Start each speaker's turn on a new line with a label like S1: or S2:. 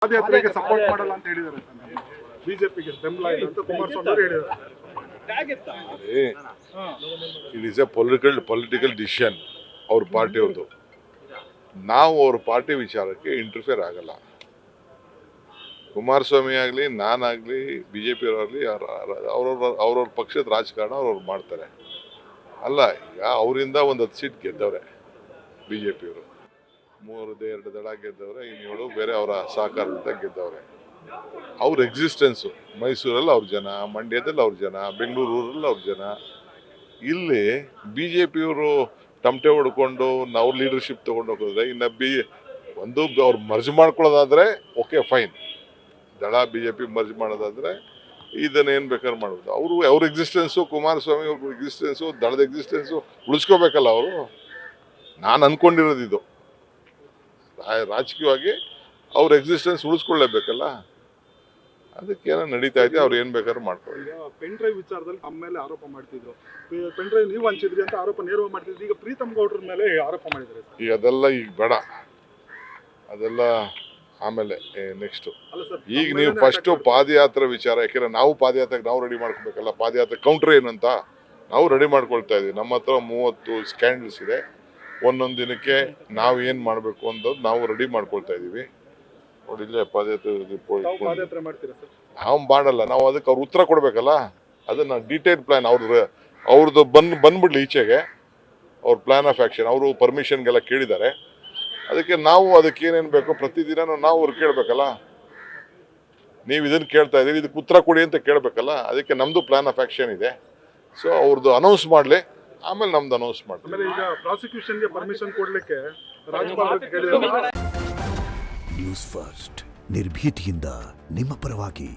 S1: ಪಾದಯಾತ್ರೆಗೆ support ಮಾಡಲ್ಲ ಅಂತ ಹೇಳಿದ್ದಾರೆ. ಬಿಜೆಪಿಗೆ ಬೆಂಬಲ ಇಲ್ಲ ಅಂತ ಕುಮಾರಸ್ವಾಮಿ ಅವರು ಹೇಳಿದ್ದಾರೆ.
S2: It is A political decision ಅವ್ರ ಪಾರ್ಟಿಯವ್ರದ್ದು. ನಾವು ಅವ್ರ ಪಾರ್ಟಿ ವಿಚಾರಕ್ಕೆ ಇಂಟರ್ಫಿಯರ್ ಆಗಲ್ಲ. ಕುಮಾರಸ್ವಾಮಿ ಆಗಲಿ, ನಾನಾಗಲಿ, ಬಿ ಜೆ ಪಿಯವರಾಗಲಿ, ಅವ್ರವ್ರ ಪಕ್ಷದ ರಾಜಕಾರಣ ಅವ್ರವ್ರು ಮಾಡ್ತಾರೆ. ಅಲ್ಲ, ಈಗ ಅವರಿಂದ ಒಂದು 10 ಸೀಟ್ ಗೆದ್ದವ್ರೆ ಬಿ ಜೆ ಪಿಯವರು. 2 ದಳ ಗೆದ್ದವ್ರೆ, ಇನ್ನೇಳು ಬೇರೆ ಅವರ ಸಹಕಾರದಿಂದ ಗೆದ್ದವ್ರೆ. ಅವ್ರ ಎಕ್ಸಿಸ್ಟೆನ್ಸು ಮೈಸೂರಲ್ಲಿ ಅವ್ರ ಜನ, ಮಂಡ್ಯದಲ್ಲಿ ಅವ್ರ ಜನ, ಬೆಂಗಳೂರಲ್ಲಿ ಅವ್ರ ಜನ. ಇಲ್ಲಿ ಬಿ ಜೆ ಪಿಯವರು ತಮಟೆ ಹೊಡ್ಕೊಂಡು ನಾವು ಲೀಡರ್ಶಿಪ್ ತೊಗೊಂಡು ಹೋಗಿದ್ರೆ, ಇನ್ನು ಅವ್ರು ಮರ್ಜ್ ಮಾಡ್ಕೊಳ್ಳೋದಾದ್ರೆ ಓಕೆ ಫೈನ್, ದಳ ಬಿ ಜೆ ಪಿ ಮರ್ಜ್ ಮಾಡೋದಾದ್ರೆ ಇದನ್ನೇನು ಬೇಕಾದ್ರೆ ಮಾಡ್ಬೋದು. ಅವ್ರ ಎಕ್ಸಿಸ್ಟೆನ್ಸು, ಕುಮಾರಸ್ವಾಮಿ ಅವ್ರ ಎಕ್ಸಿಸ್ಟೆನ್ಸು, ದಳದ ಎಕ್ಸಿಸ್ಟೆನ್ಸು ಉಳಿಸ್ಕೋಬೇಕಲ್ಲ ಅವರು. ನಾನು ಅನ್ಕೊಂಡಿರೋದು ಇದು, ರಾಜಕೀಯವಾಗಿ ಅವ್ರ ಎಕ್ಸಿಸ್ಟೆನ್ಸ್ ಉಳಿಸ್ಕೊಳ್ಳೇಬೇಕಲ್ಲ. ಅದಕ್ಕೇನೋ ನಡೀತಾ ಇದೆ, ಅವ್ರು ಏನು ಬೇಕಾದ್ರೂ ಮಾಡ್ಕೊಳ್ಳಿ.
S1: ಈಗ ಪೆನ್ ಡ್ರೈವ್ ವಿಚಾರದಲ್ಲಿ ನಮ್ಮ ಮೇಲೆ ಆರೋಪ ಮಾಡ್ತಿದ್ರು. ಪೆನ್ ಡ್ರೈವ್ ನೀವು ಹಂಚಿದ್ರಿ ಅಂತ ಆರೋಪ ನೇರವಾಗಿ ಮಾಡ್ತಿದ್ರು. ಈಗ ಪ್ರೀತಮ್ ಗೌಡ್ರ ಮೇಲೆ ಆರೋಪ ಮಾಡಿದ್ದಾರೆ.
S2: ಈಗ ಅದೆಲ್ಲ ಈಗ ಬೇಡ, ಅದೆಲ್ಲ ಆಮೇಲೆ ನೆಕ್ಸ್ಟ್. ಈಗ ನೀವು ಫಸ್ಟು ಪಾದಯಾತ್ರೆ ವಿಚಾರ, ಯಾಕೆಂದ್ರೆ ನಾವು ಪಾದಯಾತ್ರೆಗೆ ನಾವು ರೆಡಿ ಮಾಡ್ಕೋಬೇಕಲ್ಲ. ಪಾದಯಾತ್ರೆ ಕೌಂಟ್ರ್ ಏನಂತ ನಾವು ರೆಡಿ ಮಾಡ್ಕೊಳ್ತಾ ಇದೀವಿ. ನಮ್ಮ ಹತ್ರ 30 ಸ್ಕ್ಯಾಂಡಲ್ಸ್ ಇದೆ. ಒಂದೊಂದು ದಿನಕ್ಕೆ ನಾವು ಏನು ಮಾಡಬೇಕು ಅನ್ನೋದು ನಾವು ರೆಡಿ ಮಾಡ್ಕೊಳ್ತಾ ಇದ್ದೀವಿ. ನೋಡಿ, ಇಲ್ಲೇ ಪಾದಯಾತ್ರೆ ನಾವು ಮಾಡಲ್ಲ, ನಾವು ಅದಕ್ಕೆ ಅವ್ರು ಉತ್ತರ ಕೊಡಬೇಕಲ್ಲ. ಅದನ್ನು ಡೀಟೇಲ್ ಪ್ಲ್ಯಾನ್ ಅವ್ರದ್ದು ಬಂದ್ಬಿಡ್ಲಿ ಈಚೆಗೆ, ಅವ್ರ ಪ್ಲ್ಯಾನ್ ಆಫ್ ಆ್ಯಕ್ಷನ್. ಅವರು ಪರ್ಮಿಷನ್ಗೆಲ್ಲ ಕೇಳಿದ್ದಾರೆ. ಅದಕ್ಕೆ ನಾವು ಅದಕ್ಕೆ ಏನೇನು ಬೇಕೋ ಪ್ರತಿದಿನ ನಾವು ಅವ್ರು ಕೇಳಬೇಕಲ್ಲ. ನೀವು ಇದನ್ನು ಕೇಳ್ತಾ ಇದ್ದೀವಿ, ಇದಕ್ಕೆ ಉತ್ತರ ಕೊಡಿ ಅಂತ ಕೇಳಬೇಕಲ್ಲ. ಅದಕ್ಕೆ ನಮ್ಮದು ಪ್ಲ್ಯಾನ್ ಆಫ್ ಆ್ಯಕ್ಷನ್ ಇದೆ. ಸೊ ಅವ್ರದ್ದು ಅನೌನ್ಸ್ ಮಾಡಲಿ, ಆಮೇಲೆ ನಮ್ದು ಅನೌನ್ಸ್ ಮಾಡ್ತೀವಿ.
S1: ಈಗ ಪ್ರಾಸಿಕ್ಯೂಷನ್ಗೆ ಪರ್ಮಿಷನ್ ಕೊಡಲಿಕ್ಕೆ ರಾಜ್ಯಪಾಲರಿಗೆ ಕೇಳಿದ್ದಾರೆ.
S3: ನ್ಯೂಸ್ ಫಸ್ಟ್, ನಿರ್ಭೀತಿಯಿಂದ ನಿಮ್ಮ ಪರವಾಗಿ.